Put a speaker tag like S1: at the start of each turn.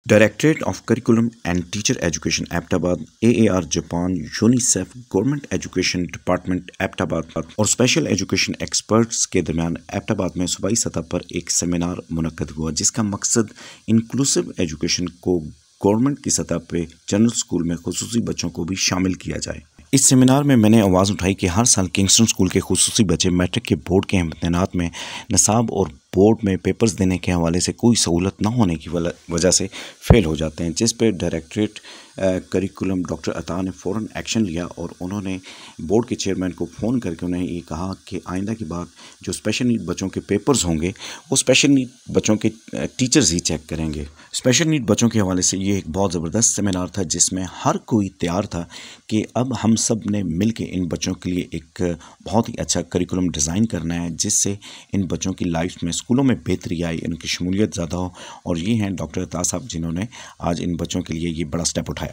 S1: Directorate of curriculum and teacher education Abbottabad, AAR Japan, UNICEF, government education department Abbottabad और special education experts के दरमियान एबटाबाद में सूबाई सतह पर एक सेमिनार मुनक्कद हुआ, जिसका मकसद इंक्लूसिव एजुकेशन को गवर्नमेंट की सतह पर जनरल स्कूल में खुसूसी बच्चों को भी शामिल किया जाए। इस सेमिनार में मैंने आवाज़ उठाई कि हर साल किंगस्टन स्कूल के खुसूसी बच्चे मैट्रिक के बोर्ड के इम्तहानात में निसाब और बोर्ड में पेपर्स देने के हवाले से कोई सहूलत न होने की वजह से फ़ेल हो जाते हैं, जिस पे डायरेक्टरेट करिकुलम डॉक्टर अता ने फ़ौरन एक्शन लिया और उन्होंने बोर्ड के चेयरमैन को फ़ोन करके उन्हें ये कहा कि आइंदा की बार जो स्पेशल नीड बच्चों के पेपर्स होंगे वो स्पेशल नीड बच्चों के टीचर्स ही चेक करेंगे। स्पेशल नीड बच्चों के हवाले से ये एक बहुत ज़बरदस्त सेमिनार था, जिसमें हर कोई तैयार था कि अब हम सब ने मिल के इन बच्चों के लिए एक बहुत ही अच्छा करिकुलम डिज़ाइन करना है, जिससे इन बच्चों की लाइफ में स्कूलों में बेहतरी आई, इनकी शमूलियत ज़्यादा हो। और ये हैं डॉक्टर अता साहब, जिन्होंने आज इन बच्चों के लिए ये बड़ा स्टेप उठाया।